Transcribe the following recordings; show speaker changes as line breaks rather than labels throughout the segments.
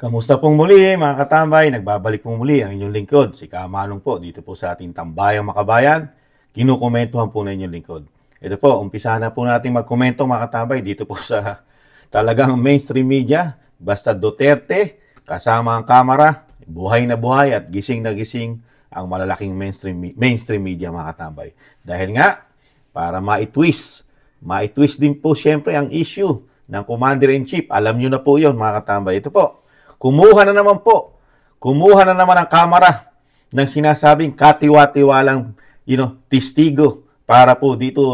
Kamusta pong muli mga katambay? Nagbabalik pong muli ang inyong lingkod, si Kamanong po, dito po sa ating Tambayang Makabayan. Kinukomentuhan po na inyong lingkod. Ito po, umpisahan na po natin magkomento mga katambay dito po sa talagang mainstream media. Basta Duterte, kasama ang kamera, buhay na buhay at gising na gising ang malalaking mainstream media mga katambay. Dahil nga, para ma-twist din po siyempre ang issue ng Commander-in-Chief. Alam nyo na po yun mga katambay. Ito po. Kumuha na naman ang kamera ng sinasabing katiwa-tiwalang testigo para po dito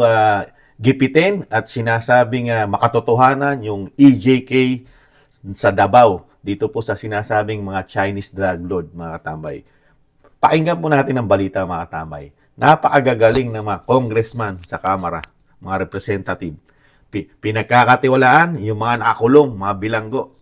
gipitin at sinasabing makatotohanan yung EJK sa Davao dito po sa sinasabing mga Chinese drug lord mga katambay. Pakinggan po natin ang balita mga katambay. Napakagagaling ng mga congressman sa kamera, mga representative. Pinagkakatiwalaan yung mga nakakulong, mga bilanggo.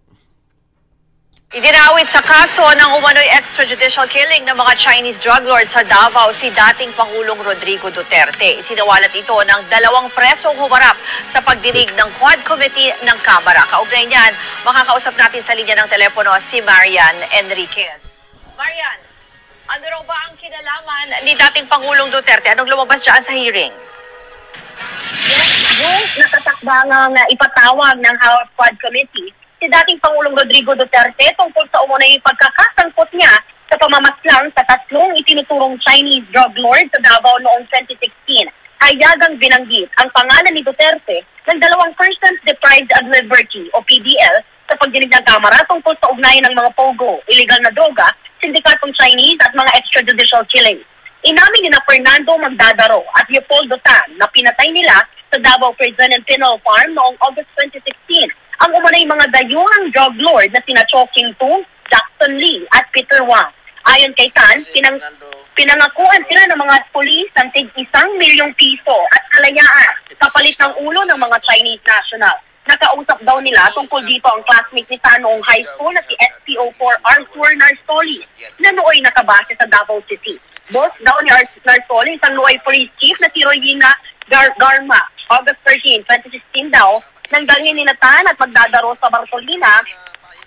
Idinawit sa kaso ng umano'y extrajudicial killing ng mga Chinese drug lords sa Davao si dating Pangulong Rodrigo Duterte. Isinawalat ito ng 2 presong humarap sa pagdinig ng Quad Committee ng Kamara. Kaugnay niyan, makakausap natin sa linya ng telepono si Marian Enriquez. Marian, ano raw ba ang kinalaman ni dating Pangulong Duterte? Anong lumabas dyan sa hearing?
Yes, yung nakatakbangang ipatawag ng House Quad Committee si dating Pangulong Rodrigo Duterte tungkol sa umunay pagkakasangkot niya sa pamamaslang sa 3 itinuturong Chinese drug lord sa Davao noong 2016. Hayagang binanggit ang pangalan ni Duterte ng 2 persons deprived of liberty o PDL sa pagdinig ng Kamara tungkol sa ugnayan ng mga pogo, illegal na droga, sindikatong Chinese at mga extrajudicial killings. Inamin ni na Fernando Magdadaro at Leopoldo Tan na pinatay nila sa Davao Prison and Penal Farm noong August 2016. Ang umunay mga dayuhang drug lord na sina Cho King Tu, Jackson Lee at Peter Wang. Ayon kay Tan, pinangakuan sila ng mga pulis ng tig-1 milyong piso at kalayaan kapalit ng ulo ng mga Chinese national. Nakausap daw nila tungkol dito ang classmate ni Tan noong high school na si SPO4 Arthur Narsoli na nooy nakabase sa Davao City. Boss daw ni Narsoli, isang Luay Police Chief na si Royina Garma. August 13, 2016 daw, nang dalhin ni Tan at Magdadaro sa Bartolina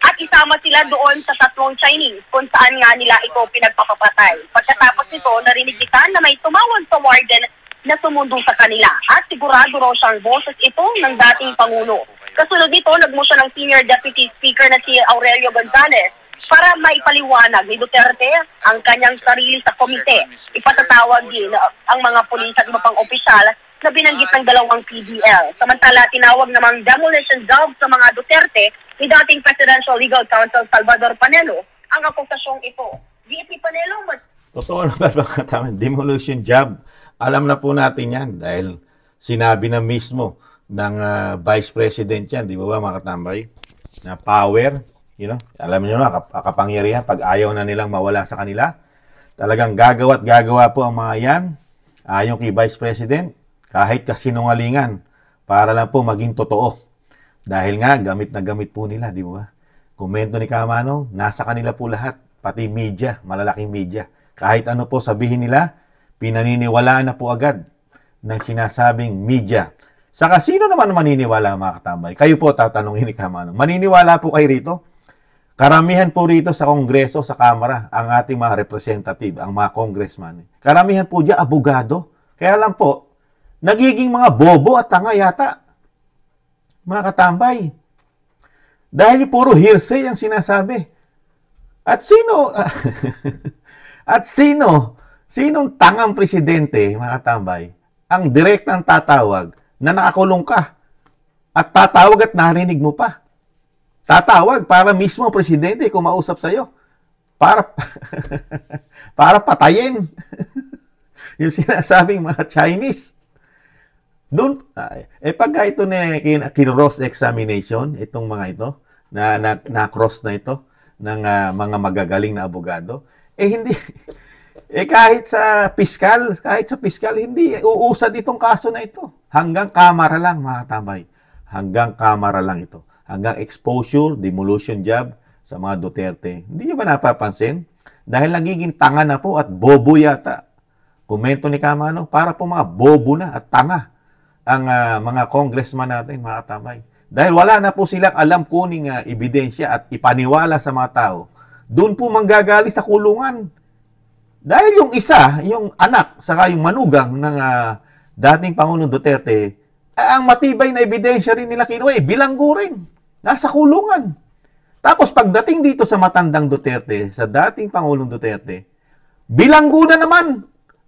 at isama sila doon sa 3 Chinese kung saan nga nila ito pinagpapapatay. Pagkatapos nito, narinig ni Tan na may tumawag sa warden na sumundo sa kanila at sigurado raw siyang boses ito ng dating Pangulo. Kasunod nito, nagmusyon ng Senior Deputy Speaker na si Aurelio Gonzalez para maipaliwanag ni Duterte ang kanyang sarili sa komite. Ipatatawag din ang mga pulis at iba pang opisyal na binanggit ng 2 PDL. Samantala, tinawag namang demolition job sa mga Duterte ni dating Presidential Legal Counsel Salvador Panelo ang akusasyong ito. DP Panelo,
Totoo naman mga tama, demolition job. Alam na po natin yan dahil sinabi na mismo ng Vice President yan, di ba mga katambay, na power, alam niyo na, kapangyarihan, pag ayaw na nilang mawala sa kanila, talagang gagawa po ang mga yan, ayon kay Vice President, kahit kasinungalingan, para lang po maging totoo. Dahil nga, gamit na gamit po nila, di ba? Komento ni Kamano, nasa kanila po lahat, pati media, malalaking media. Kahit ano po sabihin nila, pinaniniwalaan na po agad ng sinasabing media. Saka sino naman maniniwala mga katambay? Kayo po tatanungin ni Kamano. Maniniwala po kayo rito? Karamihan po rito sa Kongreso, sa Kamara, ang ating mga representative, ang mga congressman. Karamihan po dyan, abogado. Kaya lang po, nagiging mga bobo at tanga yata. Mga katambay. Dahil puro hearsay ang sinasabi. At sinong tangang presidente, mga katambay, ang direktang tatawag na nakakulong ka at tatawag at narinig mo pa. Tatawag para mismo ang presidente kumausap sa'yo. Para patayin. Yung sinasabing mga Chinese. Doon, pagka ito na kin-cross examination, itong mga ito, na cross na ito, ng mga magagaling na abogado, hindi, kahit sa piskal, hindi, uusad itong kaso na ito. Hanggang Kamara lang, mga tambay. Hanggang Kamara lang ito. Hanggang exposure, demolition job sa mga Duterte. Hindi nyo ba napapansin? Dahil nagiging tanga na po at bobo yata. Komento ni Kamano, para po mga bobo na at tanga ang mga congressman natin, mga katamay. Dahil wala na po silang alam kuning ebidensya at ipaniwala sa mga tao, doon po manggagali sa kulungan. Dahil yung isa, yung anak, saka yung manugang ng dating Pangulong Duterte, ang matibay na ebidensya rin nila kinuha, bilanggo rin. Nasa kulungan. Tapos pagdating dito sa matandang Duterte, sa dating Pangulong Duterte, bilanggo na naman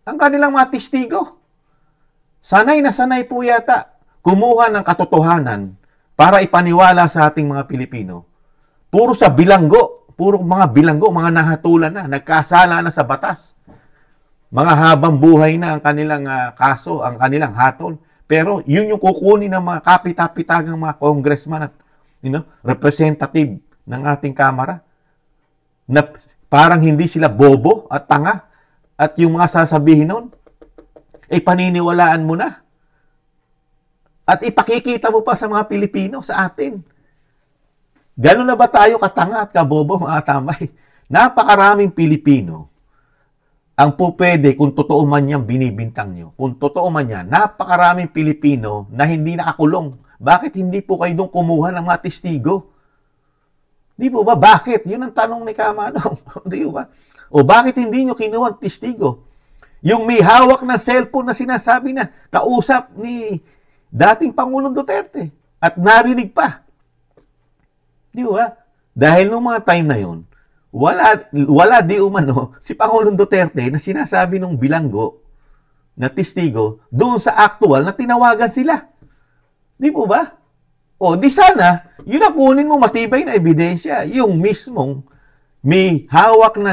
ang kanilang mga testigo. Sanay na sanay po yata kumuha ng katotohanan para ipaniwala sa ating mga Pilipino. Puro sa bilanggo, puro mga bilanggo, mga nahatulan na, nagkasala na sa batas. Mga habang buhay na ang kanilang kaso, ang kanilang hatol. Pero yun yung kukunin ng mga kapitapitagang mga congressman at representative ng ating kamara. Na parang hindi sila bobo at tanga. At yung mga sasabihin nun, paniniwalaan mo na. At ipakikita mo pa sa mga Pilipino, sa atin. Gano'n na ba tayo katanga at kabobo, mga tambay? Napakaraming Pilipino ang po pwede, kung totoo man yan, binibintang nyo. Kung totoo man yan, napakaraming Pilipino na hindi nakakulong. Bakit hindi po kayo doon kumuha ng mga testigo? Di po ba? Bakit? Yun ang tanong ni Kamanong. Di ba? O bakit hindi nyo kinuha ang testigo? Yung may hawak ng cellphone na sinasabi na kausap ni dating Pangulong Duterte at narinig pa. Di ba? Dahil nung mga time na yun, wala di umano si Pangulong Duterte na sinasabi nung bilanggo na testigo doon sa actual na tinawagan sila. Di po ba? O di sana, yun ang kunin mo matibay na ebidensya. Yung mismong may hawak na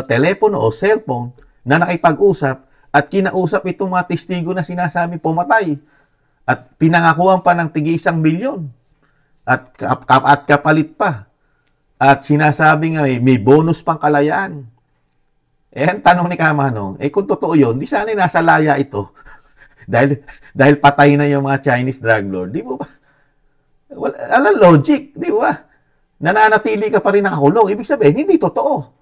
telepono o cellphone na nakipag-usap at kinausap itong mga testigo na sinasabi pumatay at pinangakuan pa ng tigi 1 milyon at kapalit pa at sinasabi nga may bonus pang kalayaan. Ang tanong ni Kamanong, kung totoo yun, di sana nasa laya ito dahil patay na yung mga Chinese drug lord. Di ba? Wala logic, di ba? Nananatili ka pa rin nakakulong. Ibig sabihin, hindi totoo.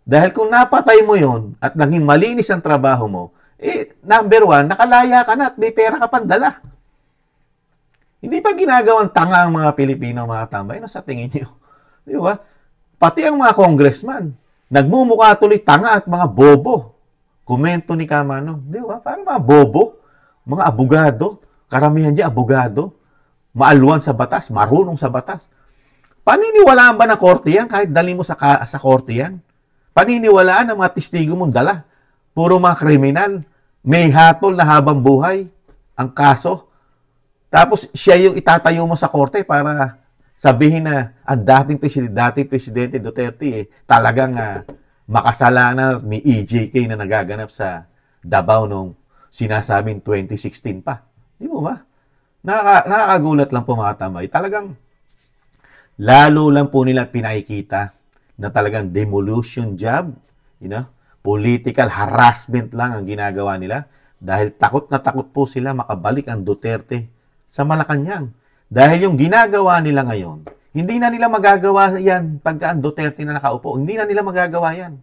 Dahil kung napatay mo yon at naging malinis ang trabaho mo, number 1, nakalaya ka na at may pera ka pandala. Hindi pa ginagawang tanga ang mga Pilipino, mga tambay, sa tingin nyo? Di ba? Pati ang mga congressman, nagmumukha tuloy tanga at mga bobo. Komento ni Kamanong. Di ba? Parang mga bobo, mga abogado, karamihan dyan abogado, maalwan sa batas, marunong sa batas. Paniniwalaan ba ng korte yan kahit dali mo sa korte yan? Paniniwalaan ng mga testigo mong dala. Puro mga kriminal. May hatol na habang buhay ang kaso. Tapos siya yung itatayo mo sa korte para sabihin na ang dating Presidente Duterte talagang makasalanan at may EJK na nagaganap sa Davao nung sinasabing 2016 pa. Di mo ba? Nakakagulat lang po mga tambay. Talagang lalo lang po nila pinakikita na talagang demolition job, political harassment lang ang ginagawa nila dahil takot na takot po sila makabalik ang Duterte sa Malacanang. Dahil yung ginagawa nila ngayon, hindi na nila magagawa yan pagka ang Duterte na nakaupo. Hindi na nila magagawa yan.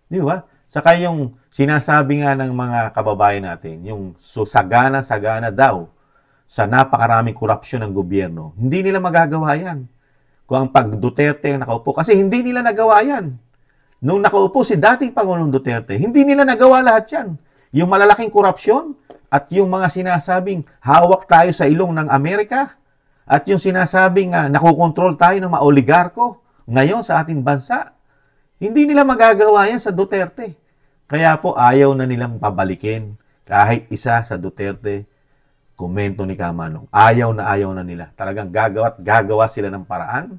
Di ba? Saka yung sinasabi nga ng mga kababayan natin, yung sagana-sagana daw sa napakaraming korupsyon ng gobyerno, hindi nila magagawa yan. Kung ang pag-Duterte ang nakaupo. Kasi hindi nila nagawa yan. Nung nakaupo si dating Pangulong Duterte, hindi nila nagawa lahat yan. Yung malalaking korupsyon at yung mga sinasabing hawak tayo sa ilong ng Amerika at yung sinasabing nakokontrol tayo ng mga oligarko ngayon sa ating bansa, hindi nila magagawa yan sa Duterte. Kaya po ayaw na nilang pabalikin kahit isa sa Duterte. Komento ni Kamanong. Ayaw na nila. Talagang gagawa sila ng paraan.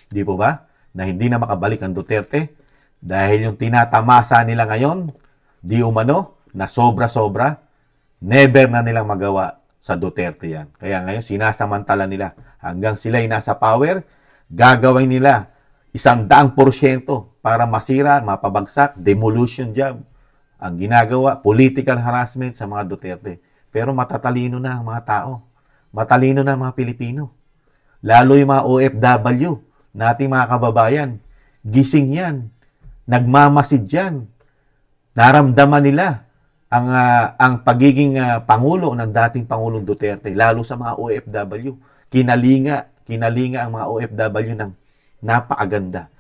Di po ba? Na hindi na makabalik ang Duterte. Dahil yung tinatamasa nila ngayon, di umano, na sobra-sobra, never na nilang magawa sa Duterte yan. Kaya ngayon, sinasamantala nila. Hanggang sila'y nasa power, gagawin nila 100% para masira, mapabagsak, demolition job. Ang ginagawa, political harassment sa mga Duterte. Pero matatalino na ang mga tao. Matalino na ang mga Pilipino. Lalo yung mga OFW, nating mga kababayan. Gising yan. Nagmamasid yan. Naramdaman nila ang pagiging pangulo ng dating Pangulong Duterte, lalo sa mga OFW. Kinalinga ang mga OFW ng napakaganda.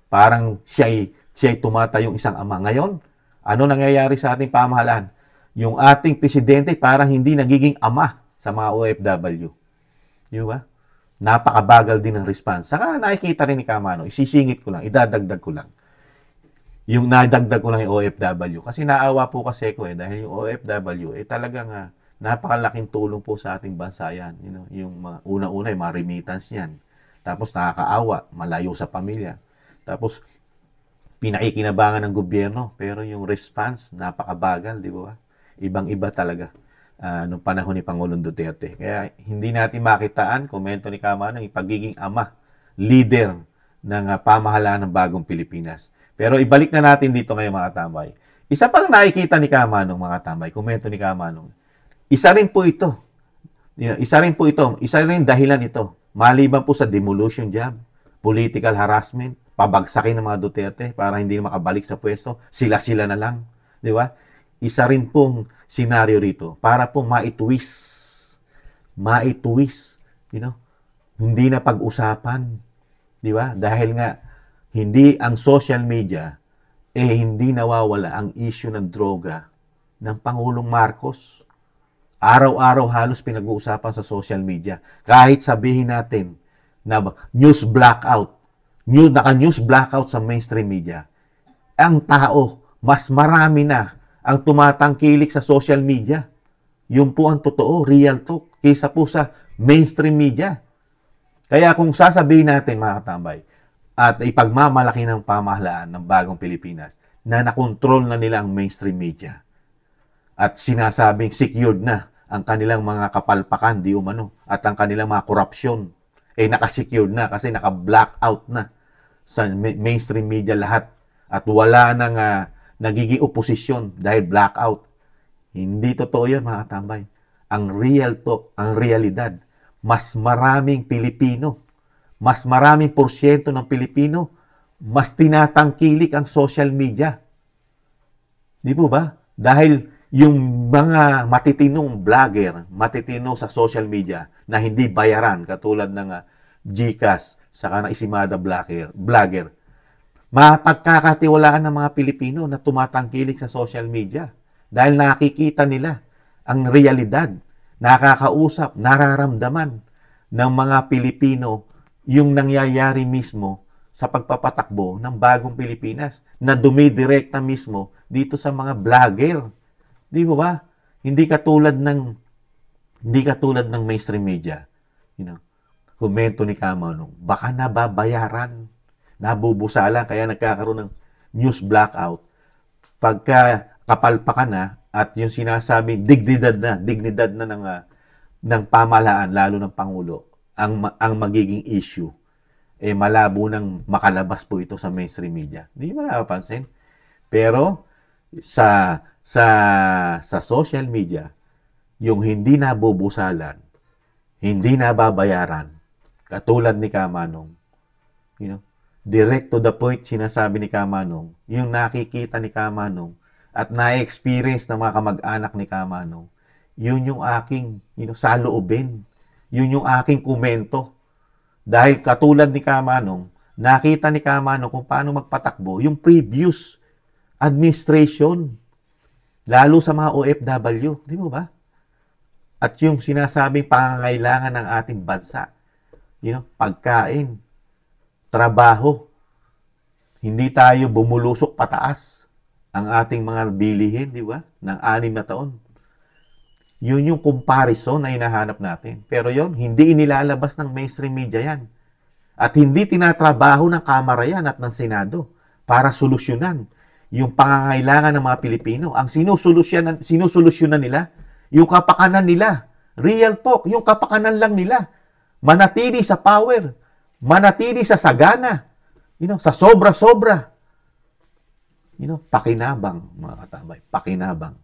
Parang siya'y tumatayong isang ama. Ngayon, ano nangyayari sa ating pamahalaan? Yung ating presidente parang hindi nagiging ama sa mga OFW. Di ba? Napakabagal din ng response. Saka nakikita rin ni Kamano, isisingit ko lang, idadagdag ko lang. Yung nadagdag ko lang yung OFW. Kasi naawa po kasi ko dahil yung OFW, talagang napakalaking tulong po sa ating bansa yan. Yung mga una-una, yung mga remittance yan. Tapos nakakaawa, malayo sa pamilya. Tapos, pinakikinabangan ng gobyerno. Pero yung response, napakabagal, di ba? Ibang-iba talaga nung panahon ni Pangulong Duterte. Kaya hindi natin makitaan, komento ni Kamano, yung pagiging ama, leader ng pamahalaan ng bagong Pilipinas. Pero ibalik na natin dito ngayon mga tambay. Isa pang nakikita ni Kamano, mga tambay, komento ni Kamano. Isa rin po ito. Isa rin dahilan ito. Maliban po sa demolition job, political harassment, pabagsakin ng mga Duterte para hindi na makabalik sa pwesto, sila-sila na lang. Di ba? Isa rin pong senaryo rito para pong maitwist. Hindi na pag-usapan. Di ba? Dahil nga, hindi ang social media, hindi nawawala ang issue ng droga ng Pangulong Marcos. Araw-araw halos pinag-uusapan sa social media. Kahit sabihin natin na news blackout, naka-news blackout sa mainstream media, ang tao, mas marami na ang tumatangkilik sa social media. Yun po ang totoo, real talk, kaysa po sa mainstream media. Kaya kung sasabihin natin, mga katambay, at ipagmamalaki ng pamahalaan ng bagong Pilipinas na nakontrol na nila ang mainstream media at sinasabing secured na ang kanilang mga kapalpakan, di umano, at ang kanilang mga korupsyon, nakasecured na kasi naka-blackout na sa mainstream media lahat at wala nang nagiging oposisyon dahil blackout. Hindi totoo yan, mga katambay. Ang real talk, ang realidad, mas maraming Pilipino, mas maraming porsyento ng Pilipino, mas tinatangkilik ang social media. Di po ba? Dahil yung mga matitinong vlogger, matitino sa social media na hindi bayaran, katulad ng GCash, saka ng Isimada vlogger, mapagkakatiwalaan ng mga Pilipino na tumatangkilik sa social media. Dahil nakikita nila ang realidad, nakakausap, nararamdaman ng mga Pilipino yung nangyayari mismo sa pagpapatakbo ng bagong Pilipinas na dumidirekta mismo dito sa mga vlogger. Di ba? Hindi katulad ng mainstream media. Komento ni Kamano, baka nababayaran, nabubusala, kaya nagkakaroon ng news blackout. Pagka kapalpakan na at yung sinasabi dignidad na ng pamahalaan, lalo ng Pangulo, ang magiging issue, malabo nang makalabas po ito sa mainstream media. Hindi mo napapansin. Pero sa social media, yung hindi nabubusalan, hindi nababayaran, katulad ni Kamanong, direct to the point sinasabi ni Kamanong, yung nakikita ni Kamanong at na-experience ng mga kamag-anak ni Kamanong, yun yung aking saloobin. Yun yung aking komento. Dahil katulad ni Kamanong, nakita ni Kamanong kung paano magpatakbo yung previous administration, lalo sa mga OFW. Di mo ba? At yung sinasabing pangangailangan ng ating bansa, pagkain, trabaho, hindi tayo bumulusok pataas ang ating mga bilihin, di ba? Ng 6 na taon. Yun yung comparison na hinahanap natin. Pero yun, hindi inilalabas ng mainstream media yan. At hindi tinatrabaho ng Kamara yan at ng Senado para solusyonan yung pangangailangan ng mga Pilipino. Ang sinusolusyonan nila, yung kapakanan nila. Real talk, yung kapakanan lang nila. Manatili sa power. Manatili sa sagana. Sa sobra-sobra. Pakinabang, mga katambay. Pakinabang.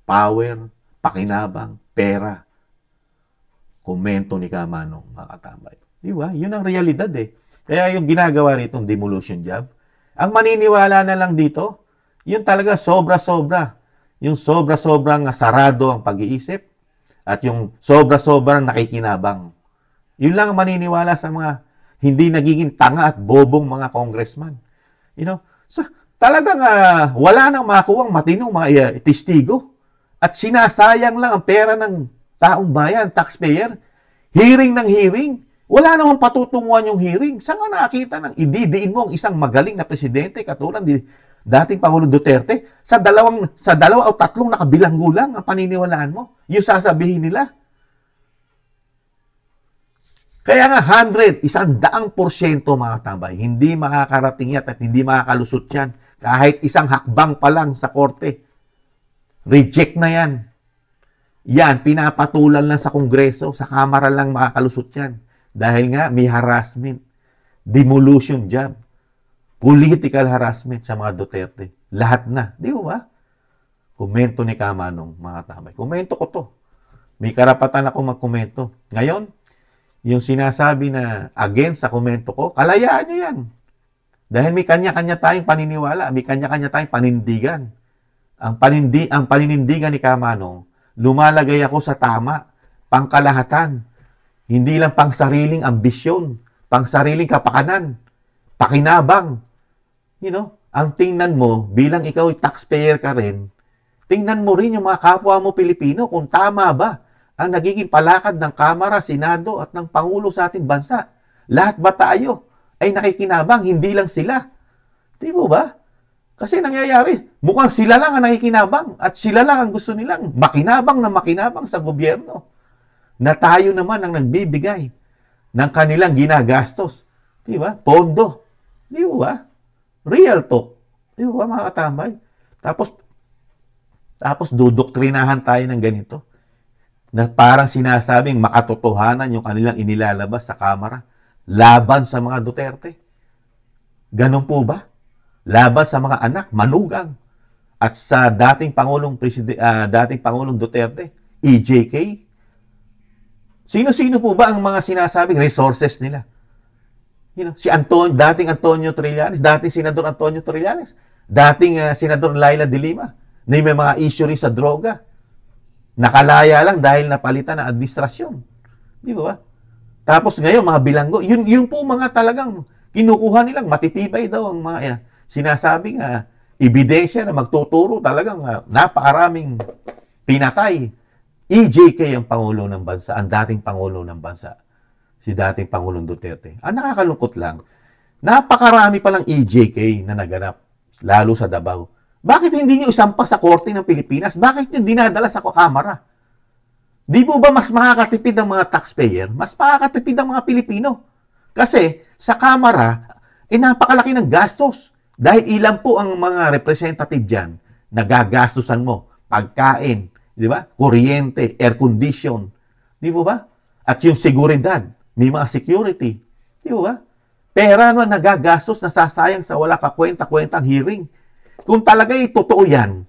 Power, pakinabang, pera. Komento ni Kamanong, mga katambay. Di ba? Yun ang realidad eh. Kaya yung ginagawa ritong demolition job, ang maniniwala na lang dito, yun talaga sobra-sobra. Yung sobra-sobrang sarado ang pag-iisip at yung sobra-sobrang nakikinabang. Yun lang ang maniniwala sa mga hindi nagiging tanga at bobong mga congressman. You know, so, talagang wala nang makuwang matinong mga testigo at sinasayang lang ang pera ng taong bayan, taxpayer. Hearing ng hearing. Wala namang patutunguhan yung hearing. Saan ka nakakita ng ididiin mo ang isang magaling na presidente katulad ni dating Pangulong Duterte sa dalawa o tatlong nakabilanggo lang ang paniniwalaan mo? Yung sasabihin nila. Kaya nga 100% mga tambay, hindi makakarating yan at hindi makakalusot yan. Kahit isang hakbang pa lang sa korte. Reject na yan. Yan, pinapatulan lang sa Kongreso, sa Kamara lang makakalusot yan. Dahil nga may harassment, demolition job, political harassment sa mga Duterte. Lahat na. Di ba? Komento ni Kamanong, mga tambay. Komento ko to. May karapatan ako magkomento. Ngayon, yung sinasabi na against sa komento ko, kalayaan nyo yan. Dahil may kanya-kanya tayong paniniwala, may kanya-kanya tayong panindigan. Ang paninindigan ni Kamanong, lumalagay ako sa tama, pangkalahatan. Hindi lang pang sariling ambisyon, pang sariling kapakanan, pakinabang. You know, ang tingnan mo, bilang ikaw ay taxpayer ka rin, tingnan mo rin yung mga kapwa mo Pilipino kung tama ba ang nagiging palakad ng Kamara, Senado at ng Pangulo sa ating bansa. Lahat ba tayo ay nakikinabang, hindi lang sila? Di ba? Kasi nangyayari, mukhang sila lang ang nakikinabang at sila lang ang gusto nilang makinabang na makinabang sa gobyerno. Na tayo naman ang nagbibigay ng kanilang ginagastos. Di ba? Pondo. Di ba? Real talk. Di ba, mga katambay? Tapos dudoktrinahan tayo ng ganito. Na parang sinasabing makatotohanan yung kanilang inilalabas sa Kamara. Laban sa mga Duterte. Ganun po ba? Laban sa mga anak, manugang. At sa dating Pangulong Duterte, EJK. Sino-sino po ba ang mga sinasabing resources nila? You know, dating Antonio Trillanes, dating Senador Antonio Trillanes, dating Senador Laila de Lima, na may mga issue rin sa droga. Nakalaya lang dahil napalitan ng administrasyon. Di ba? Tapos ngayon, mga bilanggo, yun po mga talagang kinukuha nilang matitibay daw ang mga sinasabing ebidensya na magtuturo talagang napakaraming pinatay. EJK ang Pangulo ng Bansa, ang dating Pangulo ng Bansa, si dating Pangulong Duterte. Ang nakakalungkot lang, napakarami palang EJK na naganap, lalo sa Davao. Bakit hindi nyo isampa sa Korte ng Pilipinas? Bakit nyo dinadala sa Kamara? Di po ba mas makakatipid ang mga taxpayer? Mas makakatipid ang mga Pilipino. Kasi sa Kamara, napakalaki ng gastos. Dahil ilan po ang mga representative dyan na gagastusan mo, pagkain, di ba? Kuryente, air condition. Di ba? At yung seguridad, may mga security. Di ba? Pera naman nagagastos, nasasayang sa wala kakwenta-kwentang hearing. Kung talagang totoo yan,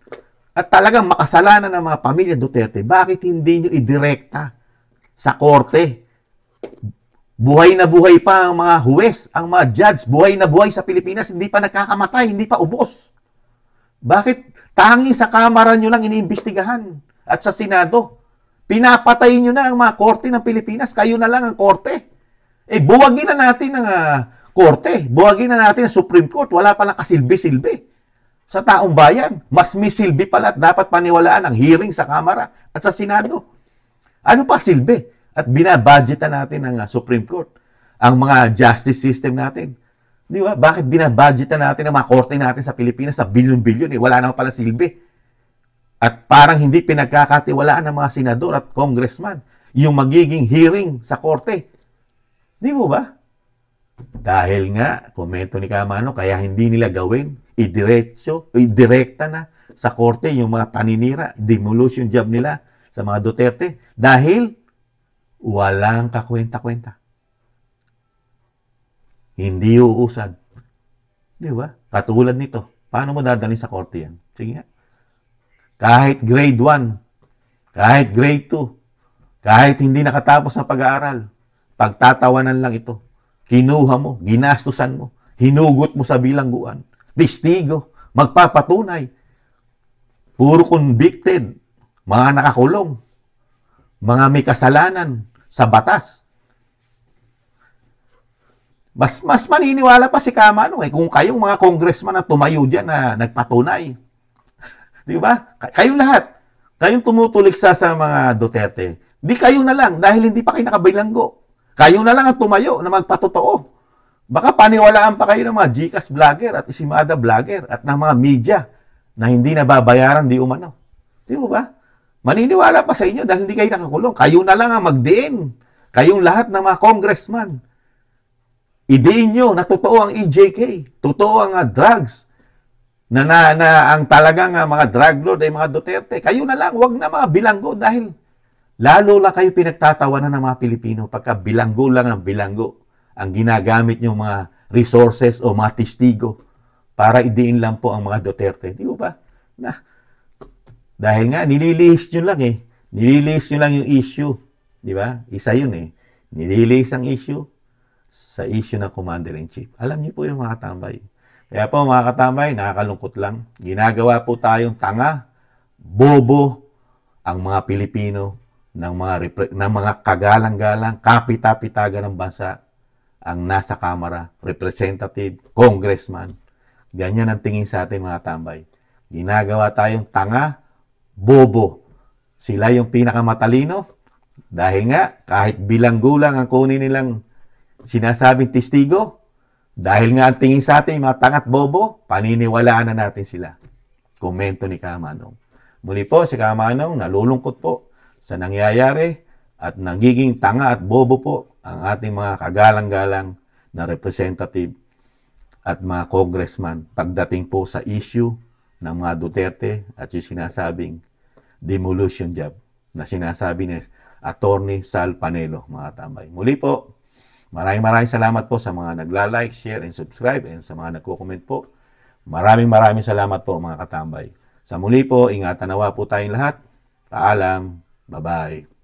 at talagang makasalanan ng mga pamilya Duterte, bakit hindi nyo idirekta sa korte? Buhay na buhay pa ang mga huwes, ang mga judge, buhay na buhay sa Pilipinas, hindi pa nagkakamatay, hindi pa ubos. Bakit tangi sa Kamara nyo lang iniimbestigahan? At sa Senado, pinapatay nyo na ang mga korte ng Pilipinas. Kayo na lang ang korte. Buwagin na natin ang korte. Buwagin na natin ang Supreme Court. Wala palang kasilbi-silbi sa taong bayan. Mas may silbi pala at dapat paniwalaan ang hearing sa Kamara at sa Senado. Ano pa silbi? At binabudgetan natin ang Supreme Court. Ang mga justice system natin. Di ba? Bakit binabudgetan natin ang mga korte natin sa Pilipinas sa bilyon-bilyon? Wala naman pala silbi. At parang hindi pinagkakatiwalaan ng mga senador at congressman yung magiging hearing sa korte. Di mo ba? Dahil nga, komento ni Kamano, kaya hindi nila gawin, idirekta na sa korte yung mga paninira, demolition job nila sa mga Duterte. Dahil walang kakwenta-kwenta. Hindi uusad. Di ba? Katulad nito. Paano mo dadalhin sa korte yan? Sige nga. Kahit grade 1, kahit grade 2, kahit hindi nakatapos ng pag-aaral, pagtatawanan lang ito. Kinuha mo, ginastusan mo, hinugot mo sa bilangguan, testigo, magpapatunay. puro convicted, mga nakakulong, mga may kasalanan sa batas. Mas maniniwala pa si Kamano kung kayong mga congressman na tumayo dyan na nagpatunay. Di ba? Kayong lahat. Kayong tumutulik sa mga Duterte. Di kayo na lang dahil hindi pa kayo nakabilanggo. Kayo na lang ang tumayo na magpatotoo. Baka paniwalaan pa kayo ng mga GCash vlogger at Isimada vlogger at ng mga media na hindi nababayaran di umano. Di ba? Maniniwala pa sa inyo dahil hindi kayo nakakulong. Kayo na lang ang magdiin. Kayong lahat ng mga congressman. Idiin nyo na totoo ang EJK. Totoo ang drugs. Na ang talagang mga drug lord ay mga Duterte. Kayo na lang, wag na mga bilanggo dahil lalo lang kayo pinagtatawanan ng mga Pilipino pagka bilanggo lang ng bilanggo ang ginagamit nyo mga resources o mga testigo para idiin lang po ang mga Duterte. Di ba? Dahil nga, nililihis nyo lang eh. Nililihis nyo lang yung issue. Di ba? Isa yun eh. Nililihis ang issue sa issue ng Commander-in-Chief. Alam niyo po yung mga katambay. Kaya po mga katambay, nakakalungkot lang. Ginagawa po tayong tanga, bobo, ang mga Pilipino ng mga kagalang-galang, kapita-pitaga ng bansa ang nasa Kamara, representative, congressman. Ganyan ang tingin sa ating mga tambay. Ginagawa tayong tanga, bobo. Sila yung pinakamatalino dahil nga kahit bilanggo lang ang kunin nilang sinasabing testigo, dahil nga ang tingin sa atin, mga tangat bobo, paniniwalaan na natin sila. Komento ni Kamanong. Muli po, si Kamanong nalulungkot po sa nangyayari at nagiging tanga at bobo po ang ating mga kagalang-galang na representative at mga congressman pagdating po sa issue ng mga Duterte at yung sinasabing demolition job na sinasabi ni Attorney Sal Panelo, mga tambay. Muli po, maraming salamat po sa mga nagla-like, share, and subscribe, and sa mga nagko-comment po. Maraming salamat po mga katambay. Sa muli po, ingatan nawa po tayong lahat. Paalam. Bye-bye.